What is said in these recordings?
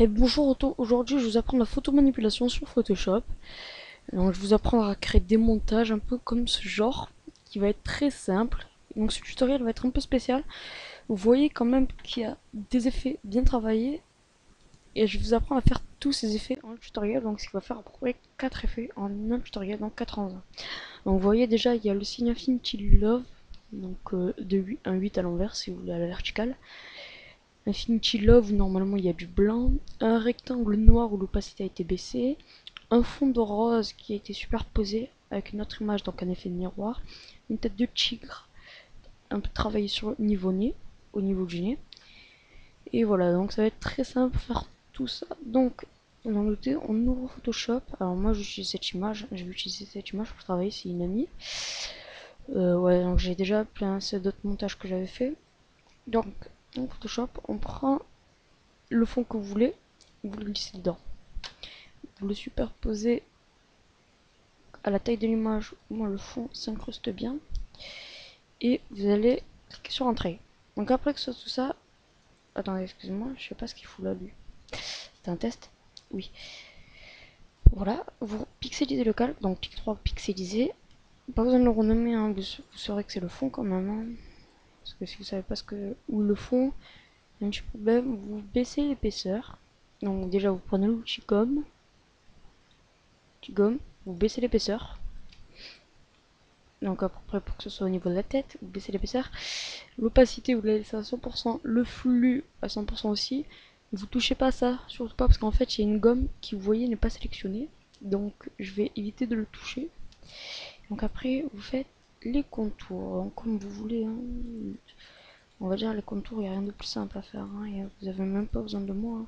Et bonjour, aujourd'hui je vous apprends la photomanipulation sur Photoshop. Donc je vous apprends à créer des montages un peu comme ce genre, qui va être très simple. Donc ce tutoriel va être un peu spécial. Vous voyez quand même qu'il y a des effets bien travaillés. Et je vous apprends à faire tous ces effets en tutoriel. Donc ce qui va faire à peu près 4 effets en un tutoriel, donc 4 en 1. Donc vous voyez déjà il y a le signe Infinity Love. Donc un 8 à l'envers si vous voulez à la verticale. Infinity Love, normalement il y a du blanc, un rectangle noir où l'opacité a été baissée, un fond de rose qui a été superposé avec une autre image, donc un effet de miroir, une tête de tigre, un peu travaillé sur le niveau nez, au niveau du nez. Et voilà, donc ça va être très simple pour faire tout ça. Donc, on a noté, on ouvre Photoshop. Alors moi j'utilise cette image, je vais utiliser cette image pour travailler, c'est une amie. Ouais, donc j'ai déjà plein d'autres montages que j'avais fait. Donc, dans Photoshop, on prend le fond que vous voulez, vous le glissez dedans. Vous le superposez à la taille de l'image où moi le fond s'incruste bien. Et vous allez cliquer sur entrée. Donc après que ce soit tout ça, attendez, excusez-moi, je sais pas ce qu'il fout là lui. C'est un test. Oui. Voilà, vous pixelisez le calque, donc clic 3 pixeliser. Pas besoin de le renommer, hein, vous saurez que c'est le fond quand même. Hein. Parce que si vous savez pas ce que où le fond, il y a un petit problème, vous baissez l'épaisseur. Donc déjà vous prenez l'outil gomme, vous baissez l'épaisseur. Donc à peu près pour que ce soit au niveau de la tête, vous baissez l'épaisseur. L'opacité, vous la laissez à 100%, le flux à 100% aussi. Vous touchez pas à ça, surtout pas parce qu'en fait il y a une gomme qui, vous voyez, n'est pas sélectionnée. Donc je vais éviter de le toucher. Donc après, vous faites les contours, donc, comme vous voulez. Hein. On va dire les contours, il n'y a rien de plus simple à faire. Hein. Vous avez même pas besoin de moi. Hein.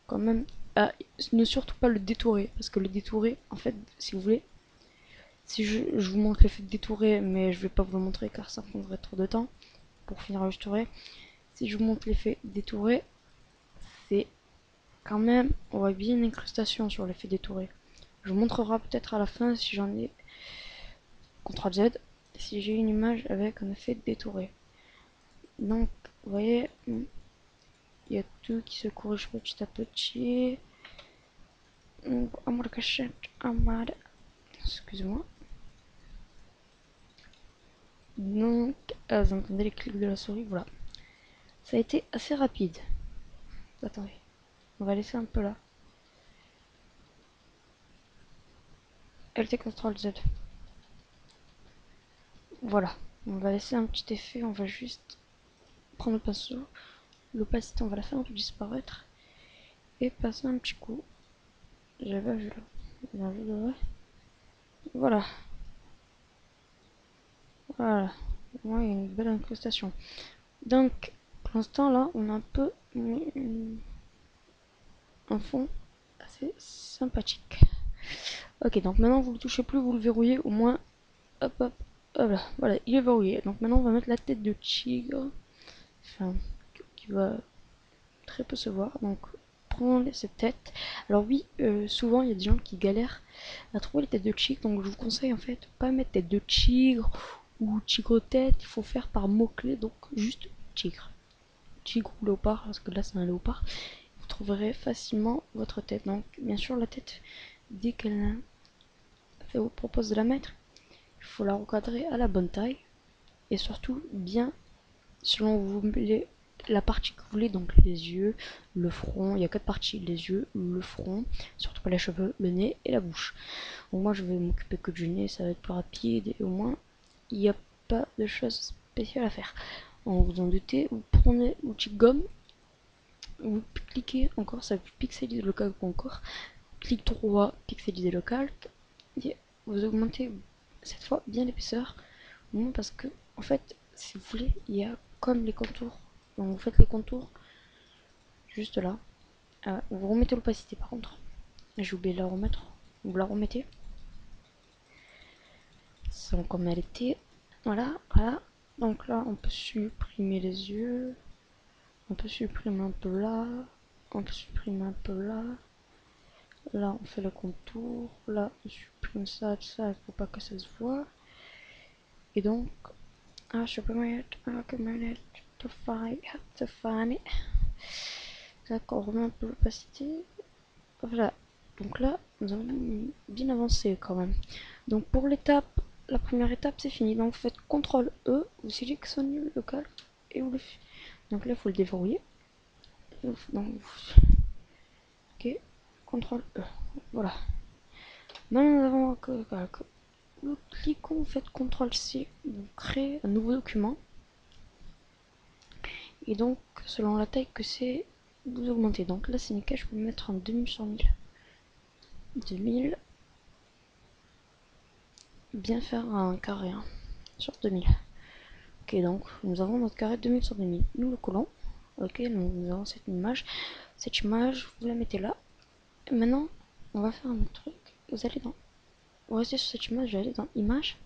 Quand même, ah, ne surtout pas le détourer, parce que le détourer, en fait, si vous voulez, si je vous montre l'effet de détourer, mais je vais pas vous le montrer car ça prendrait trop de temps pour finir le tutoriel. Si je vous montre l'effet détouré, c'est quand même, on voit bien une incrustation sur l'effet détouré. Je vous montrerai peut-être à la fin si j'en ai CTRL Z, si j'ai une image avec un effet détouré. Donc, vous voyez, il y a tout qui se corrige petit à petit. Excusez-moi. Donc, vous entendez les clics de la souris, voilà. Ça a été assez rapide. Attendez, on va laisser un peu là. LT CTRL Z. Voilà, on va laisser un petit effet, on va juste prendre le pinceau. L'opacité, on va la faire un peu disparaître. Et passer un petit coup. J'avais vu là. Bien vu là. Voilà. Voilà. Ouais, il y a une belle incrustation. Donc, pour l'instant, là, on a un peu un fond assez sympathique. Ok, donc maintenant, vous ne le touchez plus, vous le verrouillez au moins. Hop, hop, hop là. Voilà, il est verrouillé. Donc maintenant, on va mettre la tête de tigre. Enfin, qui va très peu se voir. Donc, prendre cette tête. Alors oui, souvent il y a des gens qui galèrent à trouver les têtes de tigre, donc je vous conseille en fait pas mettre tête de tigre ou tigre tête, il faut faire par mots-clés, donc juste tigre. Tigre ou léopard, parce que là c'est un léopard, vous trouverez facilement votre tête. Donc bien sûr la tête, dès qu'elle vous propose de la mettre, il faut la recadrer à la bonne taille et surtout bien selon vous la partie que vous voulez, donc les yeux, le front, il y a 4 parties, les yeux, le front, surtout pas les cheveux, le nez et la bouche. Donc moi je vais m'occuper que du nez, ça va être plus rapide et au moins il n'y a pas de choses spéciales à faire. On vous en doutez, vous prenez l'outil gomme, vous cliquez encore, ça pixelise le calque encore, clic droit, pixeliser le calque, et vous augmentez cette fois bien l'épaisseur, parce que en fait si vous voulez il y a comme les contours, donc vous faites les contours juste là. Vous remettez l'opacité par contre. J'ai oublié de la remettre. Vous la remettez. C'est comme elle était. Voilà, voilà. Donc là, on peut supprimer les yeux. On peut supprimer un peu là. On peut supprimer un peu là. Là, on fait le contour. Là, on supprime ça, tout ça, pour pas que ça se voit. Et donc, supprime it, to find it. D'accord, on remet un peu l'opacité. Voilà. Donc là, nous avons bien avancé quand même. Donc pour l'étape, la première étape, c'est fini. Donc vous faites CTRL E, vous sélectionnez le calque et vous le faites. Donc là, il faut le déverrouiller. Donc, ok, CTRL E. Voilà. Maintenant, nous avons le calque. Nous cliquons, vous faites CTRL C, vous créez un nouveau document. Et donc, selon la taille que c'est, vous augmentez. Donc là, c'est nickel, je peux le mettre en 2000 sur 1000. 2000. Bien faire un carré hein, sur 2000. Ok, donc nous avons notre carré 2000 sur 2000. Nous le collons. Ok, donc nous avons cette image. Cette image, vous la mettez là. Et maintenant, on va faire un autre truc. Vous allez dans. Vous restez sur cette image, vous allez dans Image.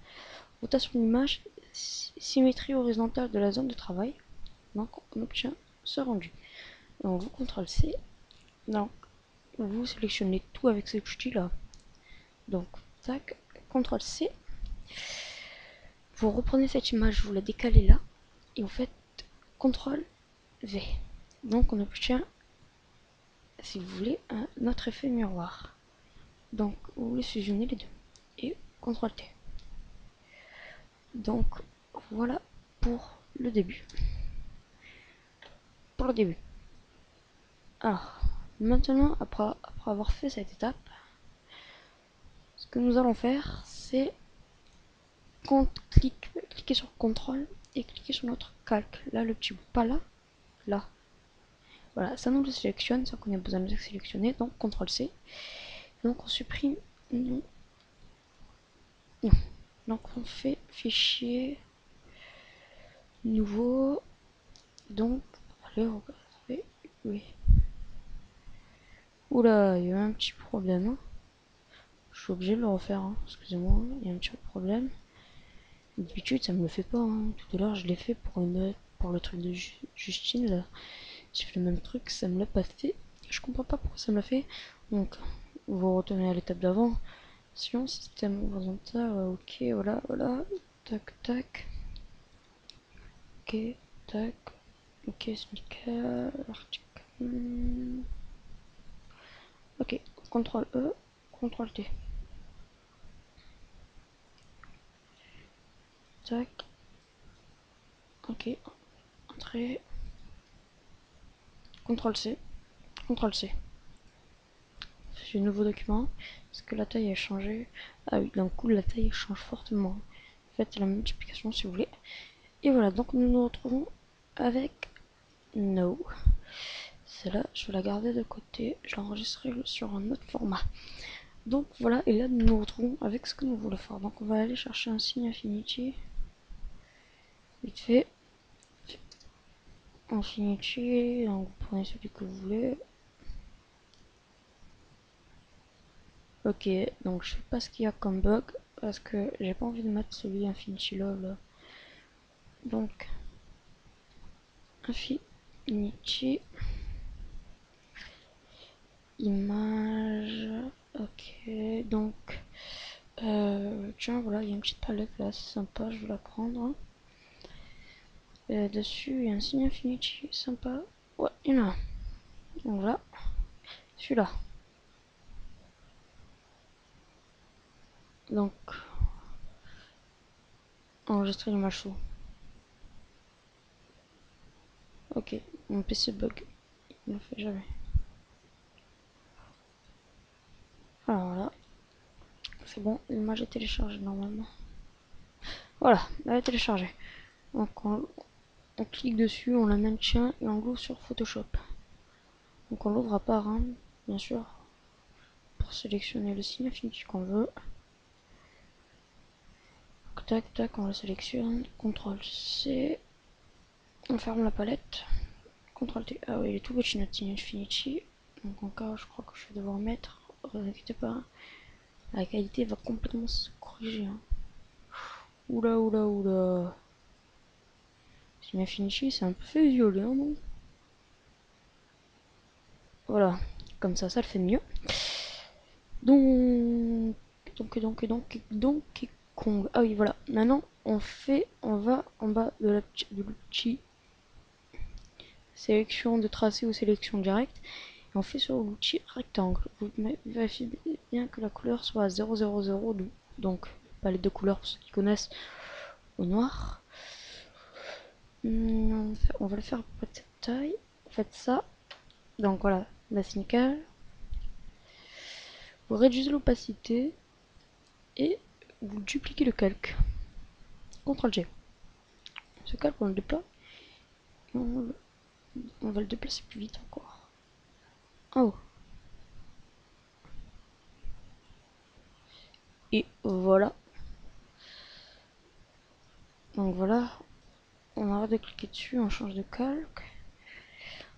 Rotation d'image, symétrie horizontale de la zone de travail. Donc on obtient ce rendu. Donc vous CTRL C. Donc vous sélectionnez tout avec ce outil là. Donc tac, CTRL C. Vous reprenez cette image, vous la décalez là et vous faites CTRL V. Donc on obtient, si vous voulez, un autre effet miroir. Donc vous voulez fusionner les deux et CTRL T. Donc voilà pour le début. Pour le début. Alors maintenant, après avoir fait cette étape, ce que nous allons faire, c'est cliquer sur CTRL et cliquer sur notre calque. Là, le petit bout, pas là, là. Voilà, ça nous le sélectionne, ça qu'on a besoin de le sélectionner, donc CTRL C. Donc on supprime, non, non. Donc on fait fichier, nouveau, donc, allez, regardez, oui. Oula, il y a un petit problème, hein. Je suis obligé de le refaire, hein. Excusez-moi, il y a un petit problème. D'habitude, ça me le fait pas, hein. Tout à l'heure, je l'ai fait pour le truc de Justine, là. J'ai fait le même truc, ça me l'a pas fait. Je comprends pas pourquoi ça me l'a fait. Donc, vous retournez à l'étape d'avant. Sinon, système horizontal, ok, voilà, voilà. Tac, tac. Ok, tac. Ok, c'est nickel. Article. Ok, CTRL E, CTRL T. Tac. Ok, entrée. CTRL C, CTRL C. J'ai un nouveau document. Est-ce que la taille a changé? Ah oui, d'un coup, la taille change fortement. Faites la multiplication si vous voulez. Et voilà, donc nous nous retrouvons avec No. Celle-là, je vais la garder de côté. Je l'enregistrerai sur un autre format. Donc voilà, et là nous nous retrouvons avec ce que nous voulons faire. Donc on va aller chercher un signe Infinity. Vite fait. Infinity, donc vous prenez celui que vous voulez. Ok, donc je sais pas ce qu'il y a comme bug. Parce que j'ai pas envie de mettre celui Infinity Love. Donc Infinity image. Ok, donc tiens, voilà, il y a une petite palette là, c'est sympa, je vais la prendre, hein. Dessus, il y a un signe Infinity, sympa. Ouais, il y en a un. Donc voilà, celui-là. Donc, enregistrer l'image sous. Ok, mon PC bug. Il ne le fait jamais. Alors voilà, c'est bon, l'image est téléchargée normalement. Voilà, elle est téléchargée. Donc on clique dessus, on la maintient et on l'ouvre sur Photoshop. Donc on l'ouvre à part, hein, bien sûr, pour sélectionner le signe Infinity qu'on veut. Donc, tac, tac, on le sélectionne. CTRL C. On ferme la palette. CTRL T. Ah oui, il est tout petit notre signe Infinity. Donc encore, je crois que je vais devoir mettre. Ne vous inquiétez pas. La qualité va complètement se corriger, hein. Oula, oula, oula. Signe Infinity, c'est un peu fait violer, hein, non? Voilà. Comme ça le fait mieux. Donc, donc, Kong. Ah oui, voilà. Maintenant, on va en bas de l'outil sélection de tracé ou sélection directe. Et on fait sur l'outil rectangle. Vous vérifiez bien que la couleur soit à 000, donc palette de couleurs pour ceux qui connaissent, au noir. On va le faire pour cette taille. Faites ça. Donc voilà, là c'est nickel. Vous réduisez l'opacité et vous dupliquez le calque. CTRL G. Ce calque on le déploie. Et on va le déplacer plus vite encore. Oh. Et voilà. Donc voilà. On arrête de cliquer dessus, on change de calque.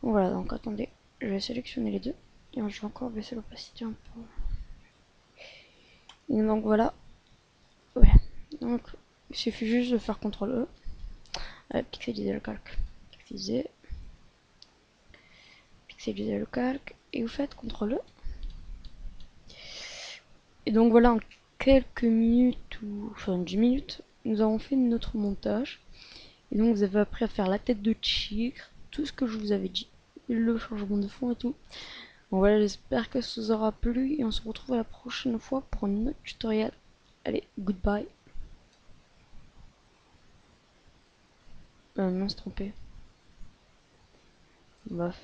Voilà, donc attendez. Je vais sélectionner les deux. Et je vais encore baisser l'opacité un peu. Et donc voilà. Ouais. Donc il suffit juste de faire CTRL E. Pixeliser le calque. Pixeliser le calque. Et vous faites CTRL E. Et donc voilà, en quelques minutes, ou enfin 10 minutes, nous avons fait notre montage. Et donc vous avez appris à faire la tête de tigre, tout ce que je vous avais dit, le changement de fond et tout. Donc voilà, j'espère que ça vous aura plu et on se retrouve la prochaine fois pour un autre tutoriel. Allez, goodbye. Non, c'est trompé. Bof.